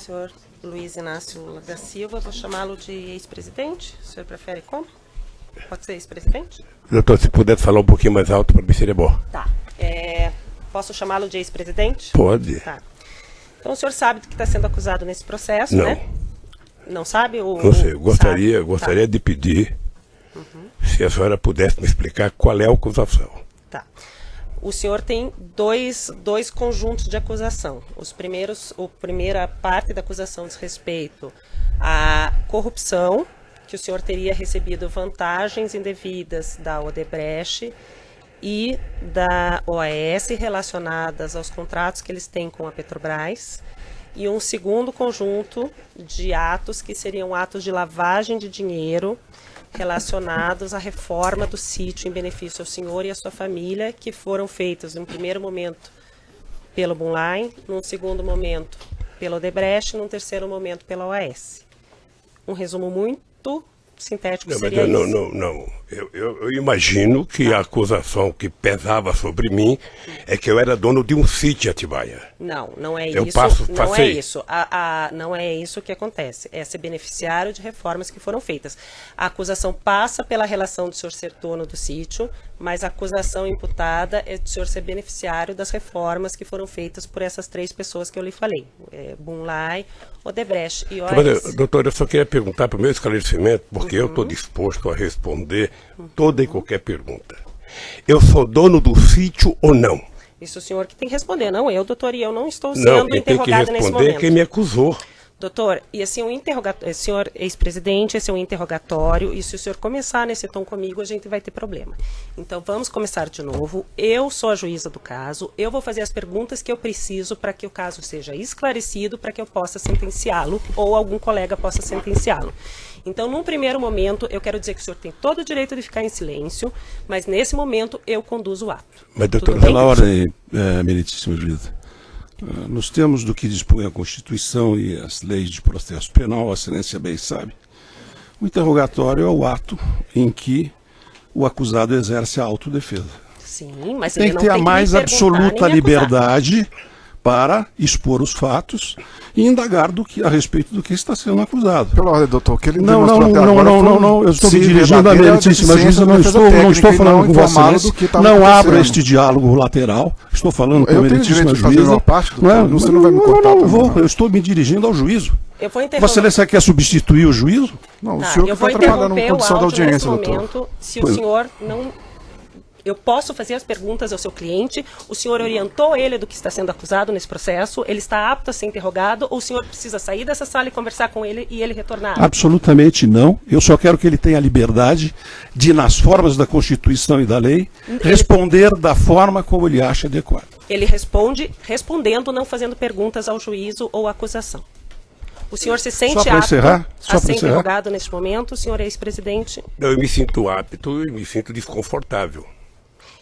senhor Luiz Inácio da Silva, vou chamá-lo de ex-presidente. O senhor prefere como? Pode ser ex-presidente? Doutor, se puder falar um pouquinho mais alto, para mim seria bom. Tá. Posso chamá-lo de ex-presidente? Pode. Tá. Então o senhor sabe do que está sendo acusado nesse processo, Não. né? Não sabe? Não sei, gostaria Tá. de pedir se a senhora pudesse me explicar qual é a acusação. Tá. O senhor tem dois conjuntos de acusação. A primeira parte da acusação diz respeito à corrupção, que o senhor teria recebido vantagens indevidas da Odebrecht e da OAS relacionadas aos contratos que eles têm com a Petrobras. E um segundo conjunto de atos que seriam atos de lavagem de dinheiro relacionados à reforma do sítio em benefício ao senhor e à sua família, que foram feitos no primeiro momento pelo Bunline, num segundo momento pela Odebrecht, num terceiro momento pela OAS. Um resumo muito sintético seria isso. Não. Eu imagino que a acusação que pesava sobre mim é que eu era dono de um sítio em Atibaia. Não é Eu isso. Não é isso. Não é isso que acontece. É ser beneficiário de reformas que foram feitas. A acusação passa pela relação do senhor ser dono do sítio, mas a acusação imputada é do senhor ser beneficiário das reformas que foram feitas por essas três pessoas que eu lhe falei. Bunline, Odebrecht e OAS. Mas, doutor, eu só queria perguntar para o meu esclarecimento, porque eu estou disposto a responder toda e qualquer pergunta. Eu sou dono do sítio ou não? Isso o senhor que tem que responder, não eu, doutor, e eu não estou Não, sendo quem tem que interrogada nesse responder é momento. quem me acusou. Doutor, e assim, senhor ex-presidente, esse é um interrogatório, e se o senhor começar nesse tom comigo, a gente vai ter problema. Então, vamos começar de novo. Eu sou a juíza do caso, eu vou fazer as perguntas que eu preciso para que o caso seja esclarecido, para que eu possa sentenciá-lo, ou algum colega possa sentenciá-lo. Então, num primeiro momento, eu quero dizer que o senhor tem todo o direito de ficar em silêncio, mas nesse momento eu conduzo o ato. Mas, doutor, Pela ordem, meritíssima juíza. Nos termos do que dispõe a Constituição e as leis de processo penal, a excelência bem sabe, o interrogatório é o ato em que o acusado exerce a autodefesa. Sim, mas Tem ele que não ter a tem que mais me perguntar absoluta nem me acusar. liberdade para expor os fatos e indagar a respeito do que está sendo acusado. Pela ordem, doutor, que ele Não, demonstrou até agora eu estou me se dirigindo à verdadeira meritíssima deficiência juíza, da não defesa estou técnica e falando não com Vossa informado Excelência, do que estava não abra acontecendo. este diálogo lateral, estou falando com a Eu tenho meritíssima direito de fazer juíza. uma parte, doutor, você não vai me cortar Não, também, vou, não. eu estou me dirigindo ao juízo. Eu vou interromper. Vossa Excelência quer substituir o juízo? Não, o Tá, senhor que eu vou está trabalhando interromper em condição o da áudio audiência, nesse doutor. momento. Se Pois. o senhor não... Eu posso fazer as perguntas ao seu cliente, o senhor orientou ele do que está sendo acusado nesse processo, ele está apto a ser interrogado, ou o senhor precisa sair dessa sala e conversar com ele e ele retornar? Absolutamente não. Eu só quero que ele tenha a liberdade de, nas formas da Constituição e da lei, responder da forma como ele acha adequado. Ele responde respondendo, não fazendo perguntas ao juízo ou à acusação. O senhor se sente Só para apto encerrar? Só a para ser encerrar? interrogado neste momento, o senhor é ex-presidente? Não, eu me sinto apto e me sinto desconfortável.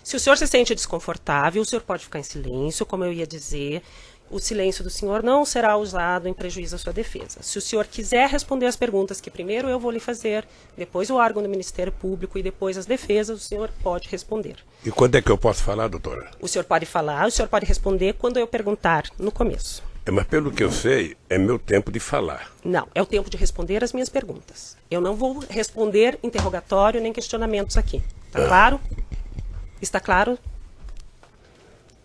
Se o senhor se sente desconfortável, o senhor pode ficar em silêncio, como eu ia dizer. O silêncio do senhor não será usado em prejuízo à sua defesa. Se o senhor quiser responder as perguntas que primeiro eu vou lhe fazer, depois o órgão do Ministério Público e depois as defesas, o senhor pode responder. E quando é que eu posso falar, doutora? O senhor pode falar, o senhor pode responder quando eu perguntar no começo. Mas pelo que eu sei, é meu tempo de falar. Não, é o tempo de responder as minhas perguntas. Eu não vou responder interrogatório nem questionamentos aqui. Tá claro? Está claro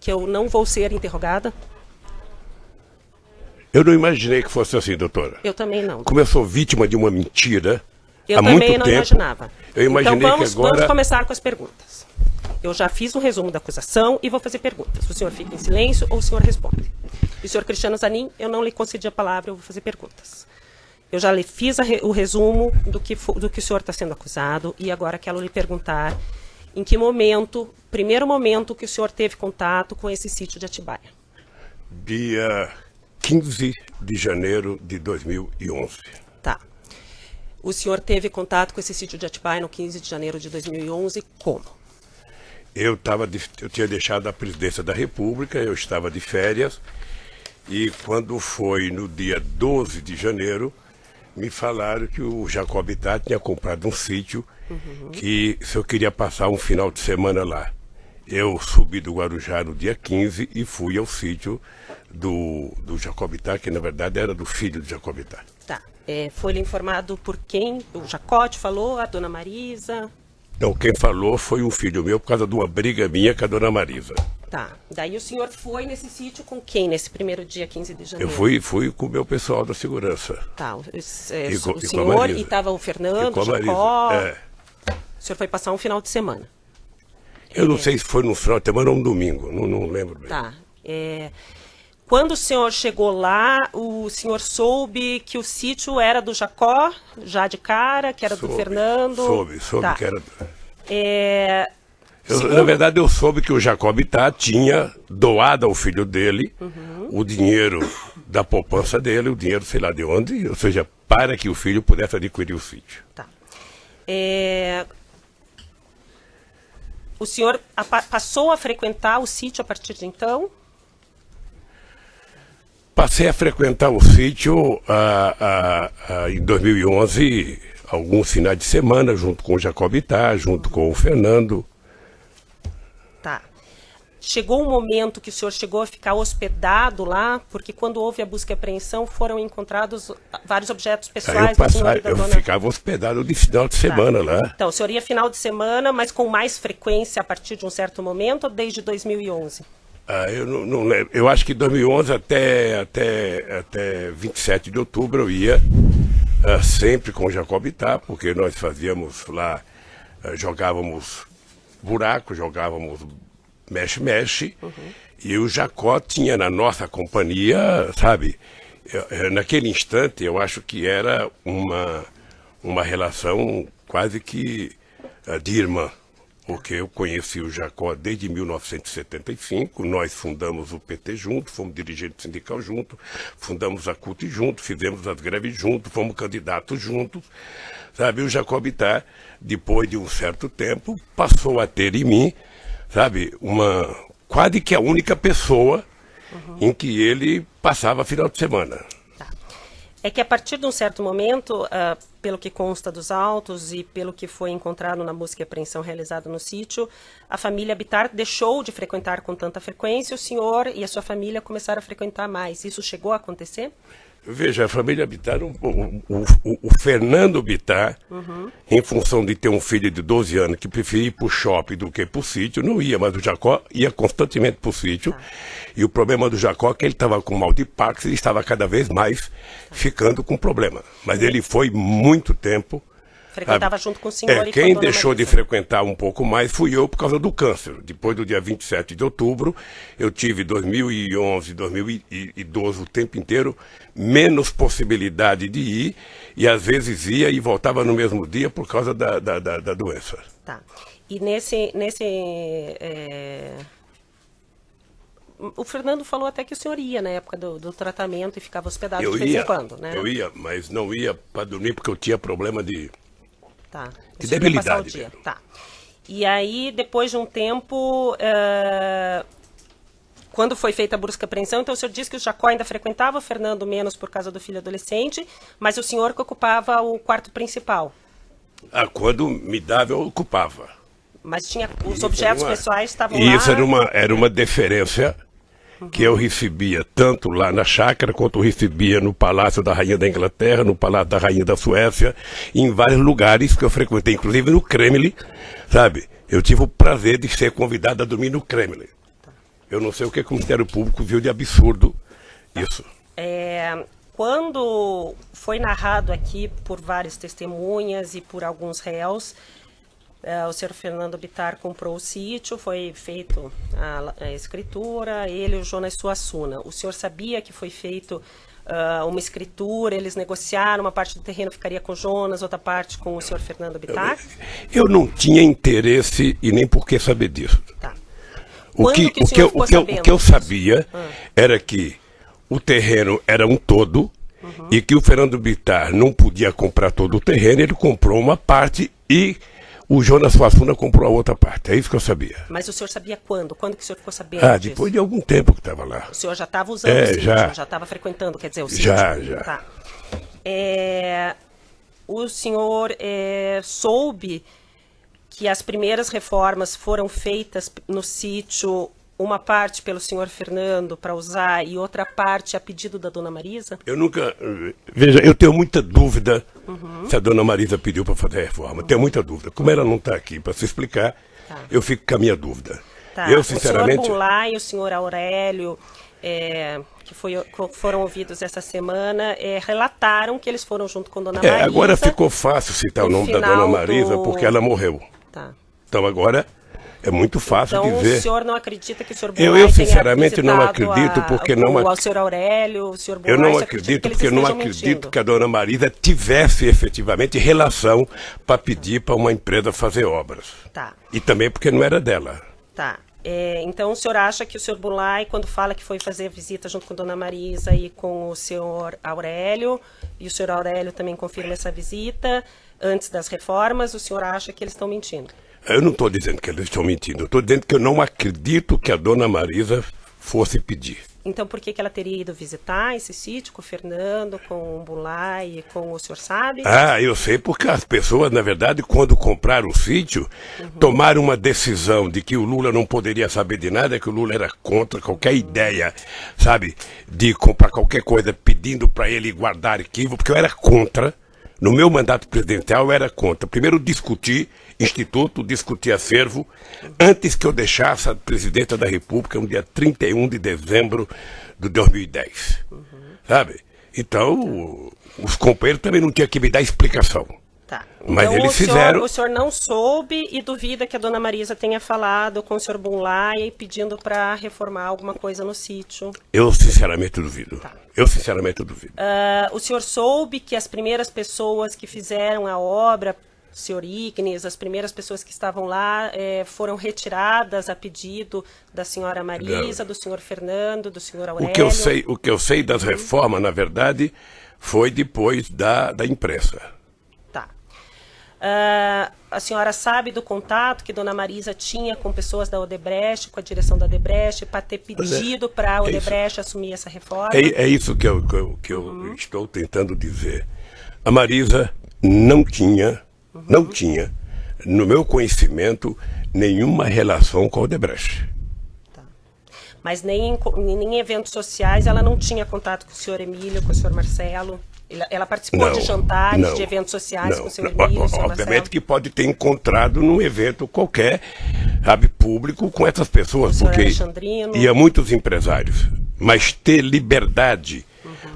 que eu não vou ser interrogada? Eu não imaginei que fosse assim, doutora. Eu também não. Como eu sou vítima de uma mentira Eu há muito também não tempo, imaginava. eu imaginei então vamos, que agora... vamos começar com as perguntas. Eu já fiz um resumo da acusação e vou fazer perguntas. O senhor fica em silêncio ou o senhor responde? E o senhor Cristiano Zanin, eu não lhe concedi a palavra, eu vou fazer perguntas. Eu já lhe fiz o resumo do que o senhor está sendo acusado e agora quero lhe perguntar em que momento, primeiro momento que o senhor teve contato com esse sítio de Atibaia. Dia 15 de janeiro de 2011. Tá. O senhor teve contato com esse sítio de Atibaia no 15 de janeiro de 2011, como? Eu tinha deixado a presidência da República, eu estava de férias, e quando foi no dia 12 de janeiro, me falaram que o Jacob Itá tinha comprado um sítio que se eu queria passar um final de semana lá. Eu subi do Guarujá no dia 15 e fui ao sítio do Jacobitá, que na verdade era do filho do Jacobitá. Tá. Foi-lhe informado por quem? O Jacote falou? A dona Marisa? Então, quem falou foi um filho meu por causa de uma briga minha com a dona Marisa. Tá. Daí o senhor foi nesse sítio com quem, nesse primeiro dia 15 de janeiro? Eu fui com o meu pessoal da segurança. Tá. O com a senhor Marisa. e estava o E Fernando, com o a Marisa. Jacó. É. O senhor foi passar um final de semana. Eu não sei se foi no final de semana ou um domingo, não lembro bem. Tá. Quando o senhor chegou lá, o senhor soube que o sítio era do Jacó, já de cara, que era do Fernando? Soube Tá. que era... Segundo- Na verdade, eu soube que o Jacobitá tinha doado ao filho dele o dinheiro da poupança dele, o dinheiro sei lá de onde, ou seja, para que o filho pudesse adquirir o sítio. Tá. O senhor passou a frequentar o sítio a partir de então? Passei a frequentar o sítio em 2011, alguns finais de semana, junto com o Jacobitá, junto com o Fernando. Tá. Chegou um momento que o senhor chegou a ficar hospedado lá, porque quando houve a busca e apreensão foram encontrados vários objetos Aí pessoais do senhor e da eu dona... ficava hospedado de final de semana lá. Então, o senhor ia final de semana, mas com mais frequência a partir de um certo momento ou desde 2011? Eu não lembro. Eu acho que 2011 até 27 de outubro eu ia sempre com o Jacobitá, porque nós fazíamos lá, jogávamos buraco, jogávamos mexe-mexe, e o Jacó tinha na nossa companhia, sabe, naquele instante eu acho que era uma relação quase que de irmã. Porque eu conheci o Jacó desde 1975, nós fundamos o PT junto, fomos dirigentes sindical junto, fundamos a CUT junto, fizemos as greves juntos, fomos candidatos juntos, sabe? O Jacobitá, depois de um certo tempo, passou a ter em mim, sabe, quase que a única pessoa em que ele passava final de semana. É que a partir de um certo momento, pelo que consta dos autos e pelo que foi encontrado na busca e apreensão realizada no sítio, a família Bittar deixou de frequentar com tanta frequência, o senhor e a sua família começaram a frequentar mais. Isso chegou a acontecer? Veja, a família Bittar, o Fernando Bittar, em função de ter um filho de 12 anos que preferia ir para o shopping do que para o sítio, não ia, mas o Jacó ia constantemente para o sítio. E o problema do Jacó é que ele estava com mal de Parkinson e estava cada vez mais ficando com problema. Mas ele foi muito tempo. Frequentava junto com o senhor e com a quem dona deixou de Marisa. frequentar um pouco mais fui eu por causa do câncer. Depois do dia 27 de outubro, eu tive 2011, 2012, o tempo inteiro, menos possibilidade de ir, e às vezes ia e voltava no mesmo dia por causa da doença. Tá. E o Fernando falou até que o senhor ia na época do tratamento e ficava hospedado de vez em quando, né? Eu ia, mas não ia para dormir porque eu tinha problema de... Tá. De O senhor ia passar o debilidade dia. mesmo. Tá. E aí, depois de um tempo, quando foi feita a busca e apreensão, então o senhor disse que o Jacó ainda frequentava, o Fernando menos por causa do filho adolescente, mas o senhor que ocupava o quarto principal. Quando me dava, eu ocupava. Mas tinha os Isso objetos era uma- pessoais estavam E isso lá. era uma deferência que eu recebia tanto lá na chácara, quanto eu recebia no Palácio da Rainha da Inglaterra, no Palácio da Rainha da Suécia, em vários lugares que eu frequentei, inclusive no Kremlin, sabe? Eu tive o prazer de ser convidado a dormir no Kremlin. Eu não sei o que o Ministério Público viu de absurdo isso. Quando foi narrado aqui por várias testemunhas e por alguns réus, o senhor Fernando Bittar comprou o sítio, foi feito a escritura, ele e o Jonas Suassuna. O senhor sabia que foi feito uma escritura, eles negociaram, uma parte do terreno ficaria com o Jonas, outra parte com o senhor Fernando Bittar? Eu não tinha interesse e nem por que saber disso. Tá. O Quando que, que o o, que, senhor eu- ficou o, que eu, sabendo o que eu disso? sabia era que o terreno era um todo e que o Fernando Bittar não podia comprar todo o terreno, ele comprou uma parte e o Jonas Suassuna comprou a outra parte. É isso que eu sabia. Mas o senhor sabia quando? Quando que o senhor ficou sabendo disso? Depois de algum tempo que estava lá. O senhor já estava usando o sítio, já. já estava frequentando, quer dizer, o sítio? Já. Tá. O senhor soube que as primeiras reformas foram feitas no sítio, uma parte pelo senhor Fernando para usar e outra parte a pedido da dona Marisa? Eu nunca... Veja, eu tenho muita dúvida se a dona Marisa pediu para fazer a reforma. Tenho muita dúvida. Como ela não está aqui para se explicar, eu fico com a minha dúvida. Tá. Eu, sinceramente... O senhor Bunlai e o senhor Aurélio, que foram ouvidos essa semana, relataram que eles foram junto com dona Marisa. Agora ficou fácil citar o nome da dona Marisa porque ela morreu. Tá. Então agora é muito fácil dizer. Então o senhor não acredita que o senhor Bunlai eu sinceramente não acredito porque ao senhor Aurélio, o senhor Bunlai, eu não acredito porque eu não acredito que a dona Marisa tivesse efetivamente relação para pedir para uma empresa fazer obras. Tá. E também porque não era dela. Tá. Então o senhor acha que o senhor Bunlai, quando fala que foi fazer visita junto com a dona Marisa e com o senhor Aurélio, e o senhor Aurélio também confirma essa visita antes das reformas, o senhor acha que eles estão mentindo? Eu não estou dizendo que eles estão mentindo, eu estou dizendo que eu não acredito que a dona Marisa fosse pedir. Então por que ela teria ido visitar esse sítio com o Fernando, com o Bunlai e com o senhor sabe? Eu sei porque as pessoas, na verdade, quando compraram o sítio, tomaram uma decisão de que o Lula não poderia saber de nada, que o Lula era contra qualquer ideia, sabe, de comprar qualquer coisa pedindo para ele guardar arquivo, porque eu era contra. No meu mandato presidencial eu era contra. Primeiro discuti instituto, discuti acervo, antes que eu deixasse a presidenta da República no dia 31 de dezembro de 2010. Sabe? Então, os companheiros também não tinham que me dar explicação. Tá. Mas então, eles fizeram... O senhor não soube e duvida que a dona Marisa tenha falado com o senhor Bunlai pedindo para reformar alguma coisa no sítio? Eu sinceramente duvido. Tá. Eu sinceramente duvido. O senhor soube que as primeiras pessoas que fizeram a obra, o senhor Ignes, as primeiras pessoas que estavam lá foram retiradas a pedido da senhora Marisa, do senhor Fernando, do senhor Aurélio? O que eu sei das reformas, na verdade, foi depois da imprensa. Tá. A senhora sabe do contato que dona Marisa tinha com pessoas da Odebrecht, com a direção da Odebrecht, para ter pedido para a Odebrecht assumir essa reforma? É isso que eu estou tentando dizer. A Marisa não tinha, no meu conhecimento, nenhuma relação com a Odebrecht. Tá. Mas nem em eventos sociais ela não tinha contato com o senhor Emílio, com o senhor Marcelo? Ela participou de jantares, de eventos sociais com o senhor Emílio, o senhor Marcelo? Obviamente que pode ter encontrado num evento qualquer, sabe, público, com essas pessoas, porque ia muitos empresários. Mas ter liberdade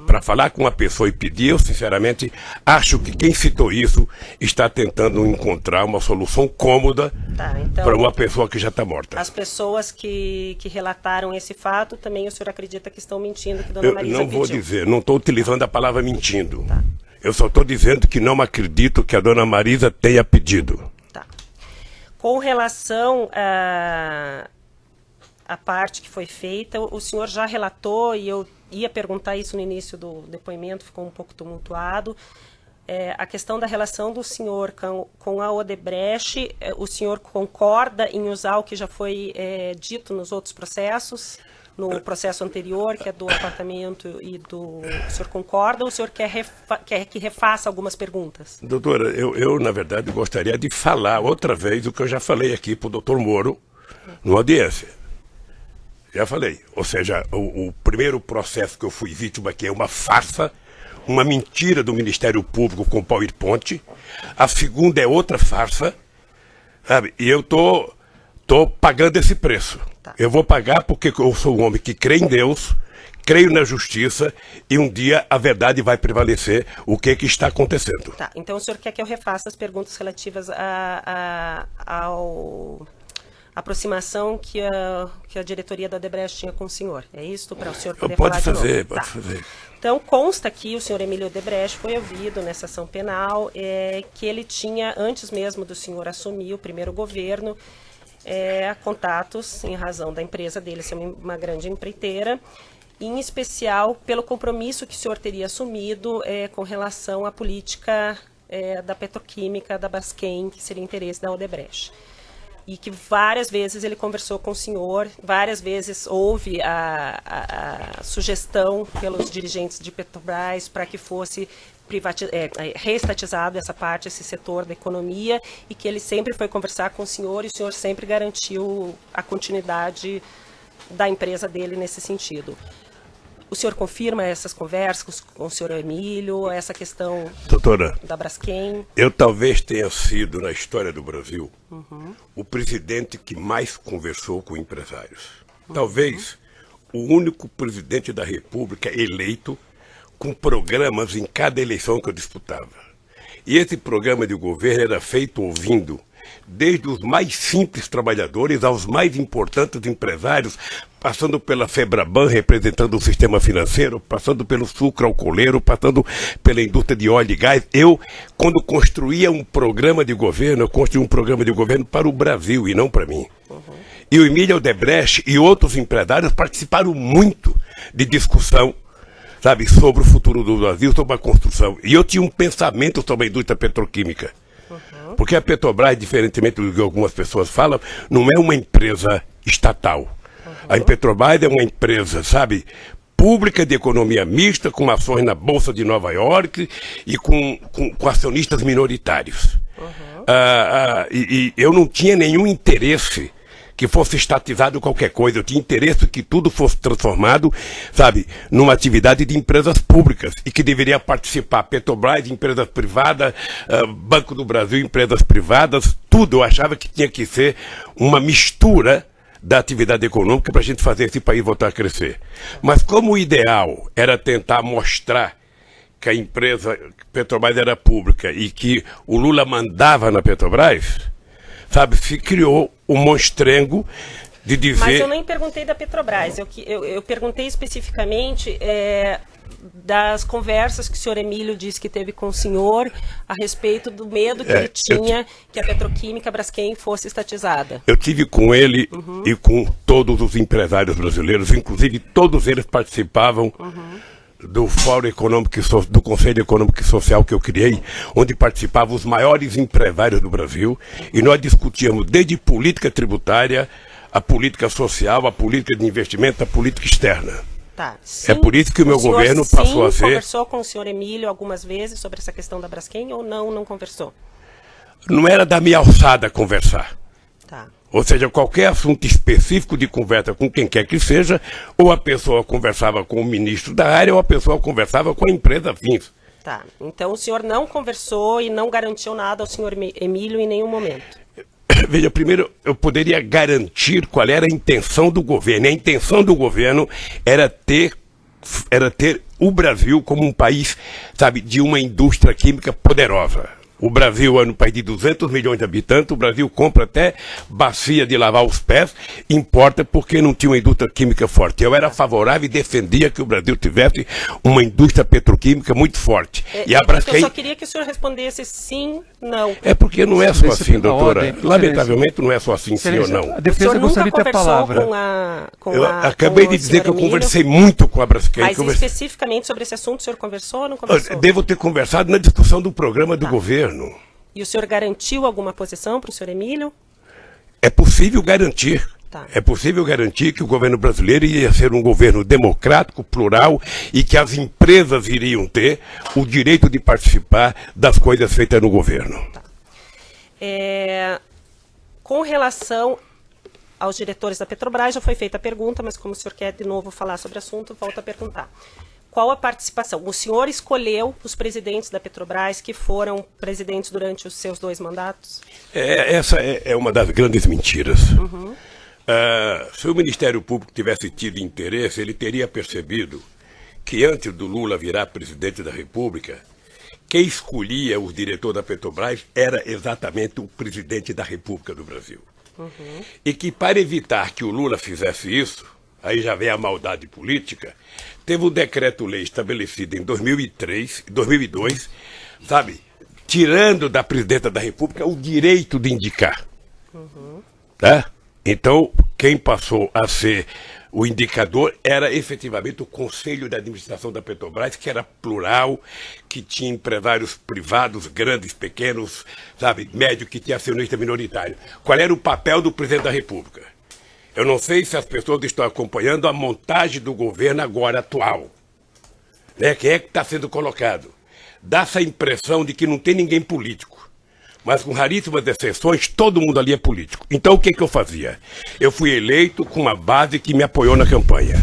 para falar com uma pessoa e pedir, eu sinceramente acho que quem citou isso está tentando encontrar uma solução cômoda para uma pessoa que já está morta. As pessoas que relataram esse fato, também o senhor acredita que estão mentindo, que dona Marisa não pediu? Vou dizer, não estou utilizando a palavra mentindo. Tá. Eu só estou dizendo que não acredito que a dona Marisa tenha pedido. Tá. Com relação a parte que foi feita, o senhor já relatou, e eu ia perguntar isso no início do depoimento, ficou um pouco tumultuado, a questão da relação do senhor com a Odebrecht. O senhor concorda em usar o que já foi dito nos outros processos, no processo anterior, que é do apartamento e do... O senhor concorda ou o senhor quer que refaça algumas perguntas? Doutora, eu na verdade gostaria de falar outra vez o que eu já falei aqui para o doutor Moro, numa audiência. Já falei, ou seja, o primeiro processo que eu fui vítima aqui é uma farsa, uma mentira do Ministério Público com PowerPoint. A segunda é outra farsa, sabe? E eu tô pagando esse preço. Tá. Eu vou pagar porque eu sou um homem que crê em Deus, creio na justiça e um dia a verdade vai prevalecer. O que está acontecendo? Tá. Então o senhor quer que eu refaça as perguntas relativas ao... aproximação que a diretoria da Odebrecht tinha com o senhor. É isso? Para o senhor poder falar de novo? Pode fazer. Então, consta que o senhor Emílio Odebrecht foi ouvido nessa ação penal, que ele tinha, antes mesmo do senhor assumir o primeiro governo, contatos, em razão da empresa dele ser uma grande empreiteira, em especial pelo compromisso que o senhor teria assumido com relação à política da petroquímica da Braskem, que seria interesse da Odebrecht. e que várias vezes ele conversou com o senhor, várias vezes houve a sugestão pelos dirigentes de Petrobras para que fosse reestatizado essa parte, esse setor da economia, e que ele sempre foi conversar com o senhor sempre garantiu a continuidade da empresa dele nesse sentido. O senhor confirma essas conversas com o senhor Emílio, essa questão, doutora, da Braskem? Eu talvez tenha sido, na história do Brasil, o presidente que mais conversou com empresários. Talvez o único presidente da República eleito com programas em cada eleição que eu disputava. E esse programa de governo era feito ouvindo desde os mais simples trabalhadores aos mais importantes empresários, passando pela Febraban, representando o sistema financeiro, passando pelo sucro alcooleiro, passando pela indústria de óleo e gás. Eu, quando construía um programa de governo, eu construí um programa de governo para o Brasil e não para mim. E o Emílio Odebrecht e outros empresários participaram muito de discussão, sabe, sobre o futuro do Brasil, sobre a construção. E eu tinha um pensamento sobre a indústria petroquímica. Porque a Petrobras, diferentemente do que algumas pessoas falam, não é uma empresa estatal. A Petrobras é uma empresa, sabe, pública de economia mista, com ações na Bolsa de Nova York e com acionistas minoritários. E eu não tinha nenhum interesse que fosse estatizado qualquer coisa. Eu tinha interesse que tudo fosse transformado, sabe, numa atividade de empresas públicas e que deveria participar Petrobras, empresas privadas, Banco do Brasil, empresas privadas, tudo. Eu achava que tinha que ser uma mistura da atividade econômica para a gente fazer esse país voltar a crescer. Mas como o ideal era tentar mostrar que a empresa Petrobras era pública e que o Lula mandava na Petrobras, sabe, se criou um monstrengo de dizer... Mas eu nem perguntei da Petrobras, eu perguntei especificamente das conversas que o senhor Emílio disse que teve com o senhor a respeito do medo que ele tinha que a petroquímica Braskem fosse estatizada. Eu tive com ele e com todos os empresários brasileiros, inclusive todos eles participavam do Fórum Econômico do Conselho Econômico e Social que eu criei, onde participavam os maiores empresários do Brasil, e nós discutíamos desde política tributária, a política social, a política de investimento, a política externa. Tá. Sim, é por isso que o meu governo passou a ser... conversou com o senhor Emílio algumas vezes sobre essa questão da Braskem ou não conversou? Não era da minha alçada conversar. Tá. Ou seja, qualquer assunto específico de conversa com quem quer que seja, ou a pessoa conversava com o ministro da área, ou a pessoa conversava com a empresa fins. Tá. Então o senhor não conversou e não garantiu nada ao senhor Emílio em nenhum momento? Veja, primeiro eu poderia garantir qual era a intenção do governo. A intenção do governo era ter o Brasil como um país, sabe, de uma indústria química poderosa. O Brasil é um país de 200 milhões de habitantes, o Brasil compra até bacia de lavar os pés, importa porque não tinha uma indústria química forte. Eu era favorável e defendia que o Brasil tivesse uma indústria petroquímica muito forte. E a Braskem... Eu só queria que o senhor respondesse sim, não. É porque não é só assim, doutora. Lamentavelmente não é só assim, sim ou não. A defesa gostaria de ter a palavra. Eu acabei de dizer que eu conversei muito com a Braskem. Mas especificamente sobre esse assunto, o senhor conversou ou não conversou? Devo ter conversado na discussão do programa do governo. E o senhor garantiu alguma posição para o senhor Emílio? É possível garantir. Tá. É possível garantir que o governo brasileiro ia ser um governo democrático, plural, e que as empresas iriam ter o direito de participar das coisas feitas no governo. Tá. Com relação aos diretores da Petrobras, já foi feita a pergunta, mas como o senhor quer de novo falar sobre o assunto, volto a perguntar. Qual a participação? O senhor escolheu os presidentes da Petrobras que foram presidentes durante os seus 2 mandatos? Essa é uma das grandes mentiras. Se o Ministério Público tivesse tido interesse, ele teria percebido que antes do Lula virar presidente da República, quem escolhia os diretores da Petrobras era exatamente o presidente da República do Brasil. E que para evitar que o Lula fizesse isso, aí já vem a maldade política, teve um decreto-lei estabelecido em 2002, sabe, tirando da presidenta da República o direito de indicar. Tá? Então, quem passou a ser O indicador era efetivamente o Conselho de Administração da Petrobras, que era plural, que tinha empresários privados, grandes, pequenos, sabe, médio, que tinha acionista minoritário. Qual era o papel do presidente da República? Eu não sei se as pessoas estão acompanhando a montagem do governo agora atual. Né? Quem é que está sendo colocado? Dá essa impressão de que não tem ninguém político. Mas com raríssimas exceções, todo mundo ali é político. Então o que eu fazia? Eu fui eleito com uma base que me apoiou na campanha.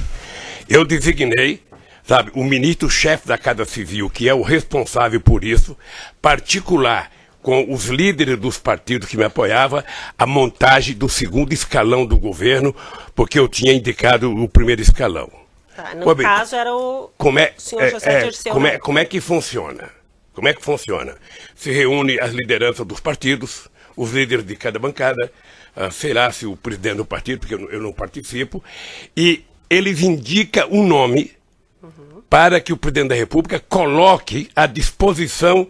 Eu designei, sabe, o ministro-chefe da Casa Civil, que é o responsável por isso, particular com os líderes dos partidos que me apoiavam, a montagem do segundo escalão do governo, porque eu tinha indicado o primeiro escalão. Tá, no caso era o senhor José Dirceu. Como é que funciona? Como é que funciona? Se reúne as lideranças dos partidos, os líderes de cada bancada, sei lá se o presidente do partido, porque eu não participo, e eles indicam um nome para que o presidente da República coloque à disposição,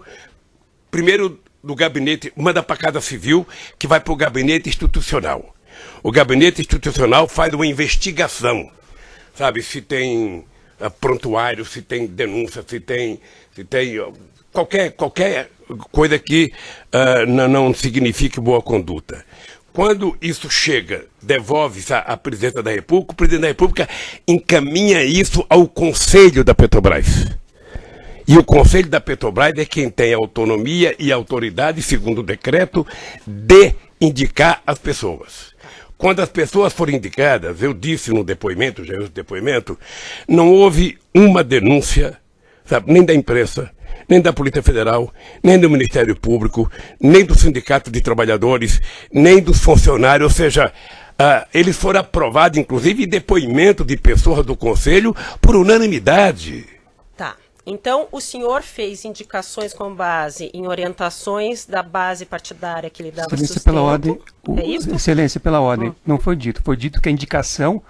primeiro do gabinete, manda para a Casa Civil, que vai para o gabinete institucional. O gabinete institucional faz uma investigação, sabe, se tem prontuário, se tem denúncia, se tem qualquer coisa que não signifique boa conduta. Quando isso chega, devolve-se à presidência da República, o presidente da República encaminha isso ao Conselho da Petrobras. E o Conselho da Petrobras é quem tem a autonomia e a autoridade, segundo o decreto, de indicar as pessoas. Quando as pessoas foram indicadas, eu disse no depoimento, não houve uma denúncia, sabe, nem da imprensa, nem da Polícia Federal, nem do Ministério Público, nem do Sindicato de Trabalhadores, nem dos funcionários, ou seja, eles foram aprovados, inclusive, em depoimento de pessoas do Conselho, por unanimidade. Tá. Então, o senhor fez indicações com base em orientações da base partidária que lhe dava sustento. Pela ordem, é isso? Excelência, pela ordem, não foi dito. Foi dito que a indicação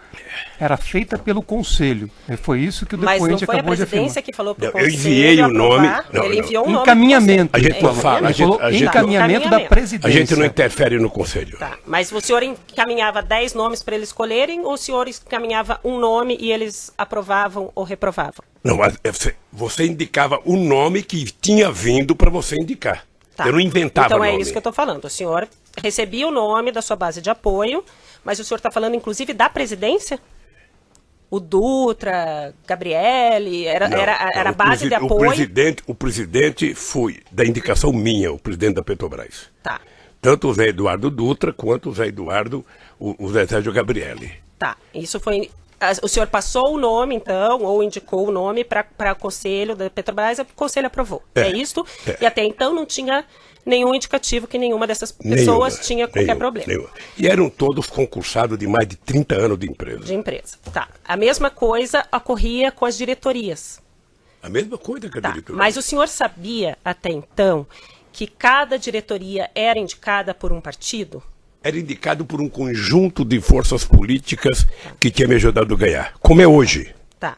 era feita pelo Conselho. Foi isso que o depoente acabou de afirmar. Mas não foi a presidência que falou para o Conselho eu enviei o nome. Ele enviou um nome. Encaminhamento. A gente não fala. Encaminhamento da presidência. A gente não interfere no Conselho. Tá. Mas o senhor encaminhava 10 nomes para eles escolherem ou o senhor encaminhava um nome e eles aprovavam ou reprovavam? Não, mas você indicava o nome que tinha vindo para você indicar. Tá. Eu não inventava então nome. Então é isso que eu estou falando. O senhor recebia o nome da sua base de apoio, mas o senhor está falando inclusive da presidência? O Dutra, Gabriele, era a base de apoio? O presidente foi da indicação minha, o presidente da Petrobras. Tá. Tanto o Zé Eduardo Dutra quanto o Zé Eduardo, o Zé Sérgio Gabriele. Tá, isso foi... O senhor passou o nome, então, ou indicou o nome para o Conselho da Petrobras, e o Conselho aprovou. É isto? E até então não tinha nenhum indicativo que nenhuma dessas pessoas tinha qualquer problema. Nenhuma. E eram todos concursados de mais de 30 anos de empresa. De empresa, tá. A mesma coisa ocorria com as diretorias. A mesma coisa que a diretoria. Mas o senhor sabia, até então, que cada diretoria era indicada por um partido? Era indicado por um conjunto de forças políticas que tinha me ajudado a ganhar, como é hoje. Tá,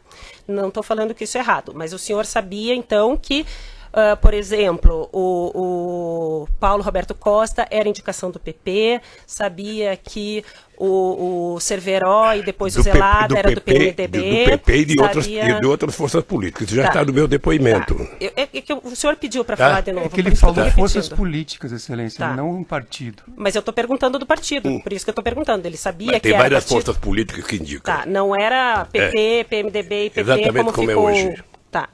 não estou falando que isso é errado, mas o senhor sabia, então, que, por exemplo, o Paulo Roberto Costa era indicação do PP, sabia que o Cerveró e depois o Zelada era do PMDB. Do PP e de outras forças políticas. Isso já está no meu depoimento. Tá. O senhor pediu para falar de novo. É que ele falou forças políticas, Excelência, não um partido. Mas eu estou perguntando do partido, por isso que eu estou perguntando. Ele sabia que tem era várias partido? Forças políticas que indicam. Tá, não era PP, PMDB e PP exatamente como ficou... é hoje. Tá.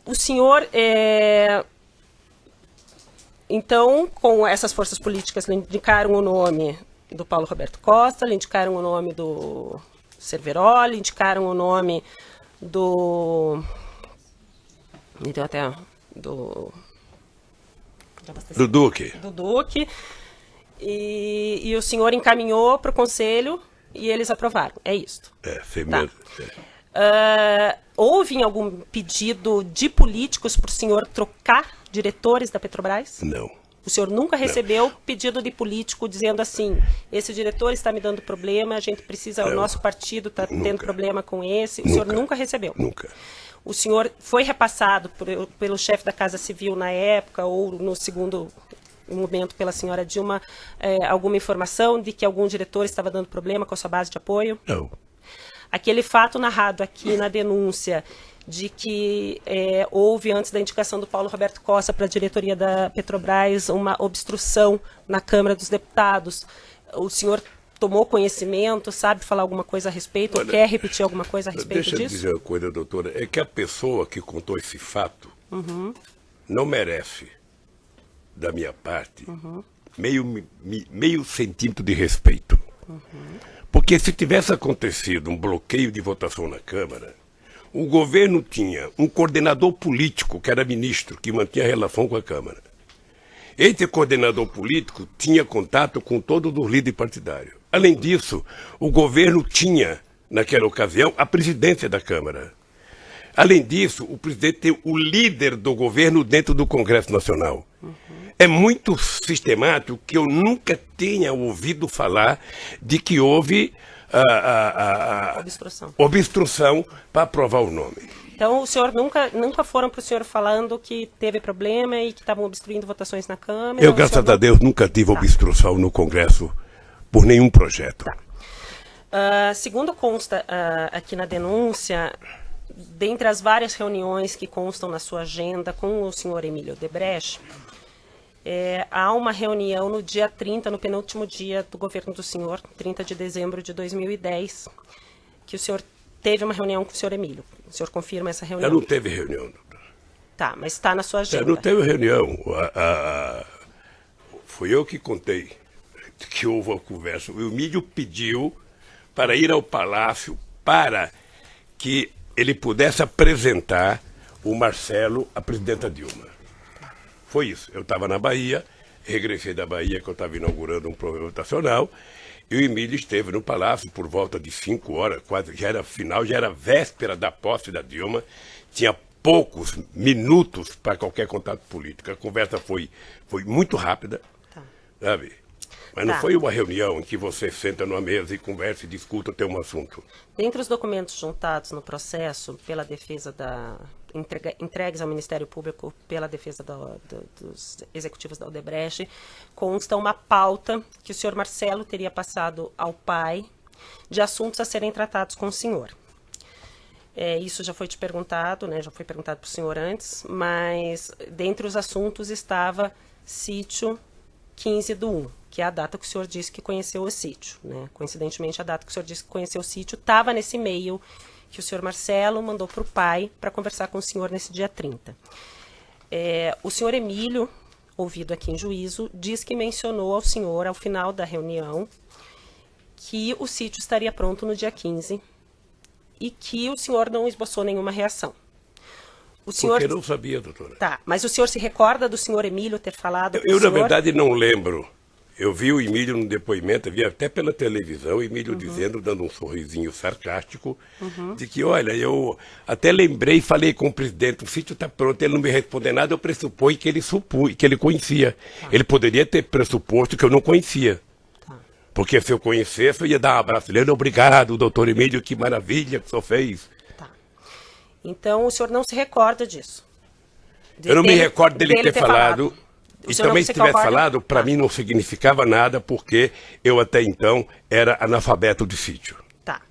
O senhor... Então, com essas forças políticas, lhe indicaram o nome do Paulo Roberto Costa, lhe indicaram o nome do Cerveró, lhe indicaram o nome do... Me deu até... Do Duque. Do Duque. E o senhor encaminhou para o Conselho e eles aprovaram. É isso. Sei mesmo. Houve algum pedido de políticos para o senhor trocar diretores da Petrobras? Não. O senhor nunca recebeu pedido de político dizendo assim, esse diretor está me dando problema, a gente precisa, o nosso partido está tendo problema com esse. O senhor nunca recebeu? Nunca. O senhor foi repassado pelo chefe da Casa Civil na época, ou no segundo momento pela senhora Dilma alguma informação de que algum diretor estava dando problema com a sua base de apoio? Não. Aquele fato narrado aqui na denúncia de que houve, antes da indicação do Paulo Roberto Costa para a diretoria da Petrobras, uma obstrução na Câmara dos Deputados, o senhor tomou conhecimento, sabe falar alguma coisa a respeito, ou quer repetir alguma coisa a respeito disso? Deixa eu dizer uma coisa, doutora, é que a pessoa que contou esse fato não merece, da minha parte, meio centímetro de respeito. Porque se tivesse acontecido um bloqueio de votação na Câmara, o governo tinha um coordenador político, que era ministro, que mantinha relação com a Câmara. Esse coordenador político tinha contato com todos os líderes partidários. Além disso, o governo tinha, naquela ocasião, a presidência da Câmara. Além disso, o presidente tem o líder do governo dentro do Congresso Nacional. É muito sistemático que eu nunca tenha ouvido falar de que houve obstrução para aprovar o nome. Então, o senhor nunca foram para o senhor falando que teve problema e que estavam obstruindo votações na Câmara? Eu, graças a Deus, nunca tive obstrução no Congresso por nenhum projeto. Segundo consta aqui na denúncia, dentre as várias reuniões que constam na sua agenda com o senhor Emílio Odebrecht, há uma reunião no dia 30, no penúltimo dia do governo do senhor, 30 de dezembro de 2010, que o senhor teve uma reunião com o senhor Emílio. O senhor confirma essa reunião? Não teve reunião, doutor. Tá, mas está na sua agenda. Não teve reunião. Fui eu que contei que houve uma conversa. O Emílio pediu para ir ao Palácio para que ele pudesse apresentar o Marcelo à presidenta Dilma. Foi isso. Eu estava na Bahia, regressei da Bahia, que eu estava inaugurando um programa votacional, e o Emílio esteve no Palácio por volta de 5 horas, quase, já era final, já era véspera da posse da Dilma, tinha poucos minutos para qualquer contato político. A conversa foi muito rápida, sabe? Mas não foi uma reunião em que você senta numa mesa e conversa e discuta até um assunto. Dentre os documentos juntados no processo pela defesa entregues ao Ministério Público pela defesa dos executivos da Odebrecht, consta uma pauta que o senhor Marcelo teria passado ao pai de assuntos a serem tratados com o senhor. Isso já foi te perguntado, né? Já foi perguntado para o senhor antes, mas dentre os assuntos estava sítio 15/1, que é a data que o senhor disse que conheceu o sítio, né? Coincidentemente, a data que o senhor disse que conheceu o sítio estava nesse e-mail que o senhor Marcelo mandou para o pai para conversar com o senhor nesse dia 30. O senhor Emílio, ouvido aqui em juízo, diz que mencionou ao senhor, ao final da reunião, que o sítio estaria pronto no dia 15 e que o senhor não esboçou nenhuma reação. Porque eu não sabia, doutora. Tá, mas o senhor se recorda do senhor Emílio ter falado Eu na verdade, não lembro. Eu vi o Emílio no depoimento, vi até pela televisão, o Emílio dizendo, dando um sorrisinho sarcástico, de que, olha, eu até lembrei e falei com o presidente, o sítio está pronto, ele não me respondeu nada, eu pressuponho que ele conhecia. Ele poderia ter pressuposto que eu não conhecia. Porque se eu conhecesse, eu ia dar um abraço nele, obrigado, doutor Emílio, que maravilha que o senhor fez. Então, o senhor não se recorda disso? Eu não me recordo dele ter falado. E também, se tivesse falado, para mim não significava nada, porque eu até então era analfabeto de sítio. Tá.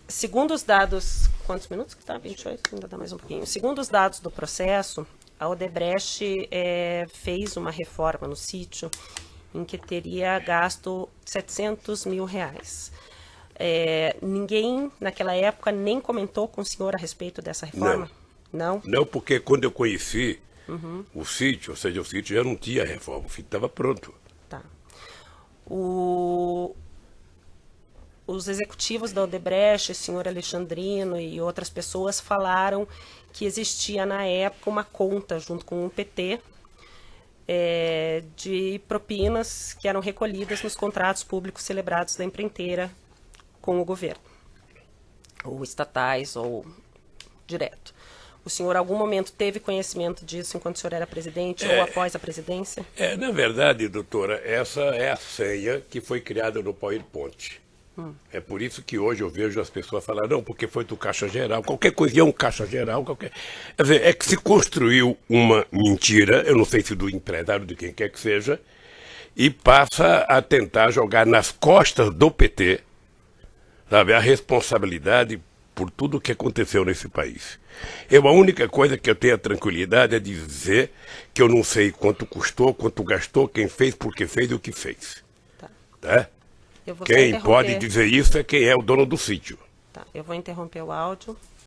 Segundo os dados... Quantos minutos que está? 28? Ainda dá mais um pouquinho. Segundo os dados do processo, a Odebrecht fez uma reforma no sítio em que teria gasto R$700 mil. Ninguém, naquela época, nem comentou com o senhor a respeito dessa reforma? Não? Não, porque quando eu conheci o sítio, ou seja, o sítio já não tinha reforma, o sítio estava pronto. Tá. Os executivos da Odebrecht, o senhor Alexandrino e outras pessoas falaram que existia na época uma conta junto com o PT de propinas que eram recolhidas nos contratos públicos celebrados da empreiteira com o governo, ou estatais, ou direto. O senhor, em algum momento, teve conhecimento disso enquanto o senhor era presidente ou após a presidência? Na verdade, doutora, essa é a senha que foi criada no PowerPoint. É por isso que hoje eu vejo as pessoas falar, não, porque foi do Caixa Geral, qualquer coisa é um Caixa Geral, qualquer... Quer dizer, é que se construiu uma mentira, eu não sei se do empresário, de quem quer que seja, e passa a tentar jogar nas costas do PT, sabe, a responsabilidade por tudo o que aconteceu nesse país. A única coisa que eu tenho a tranquilidade é dizer que eu não sei quanto custou, quanto gastou, quem fez, por que fez e o que fez. Tá? Quem pode dizer isso é quem é o dono do sítio. Tá, eu vou interromper o áudio.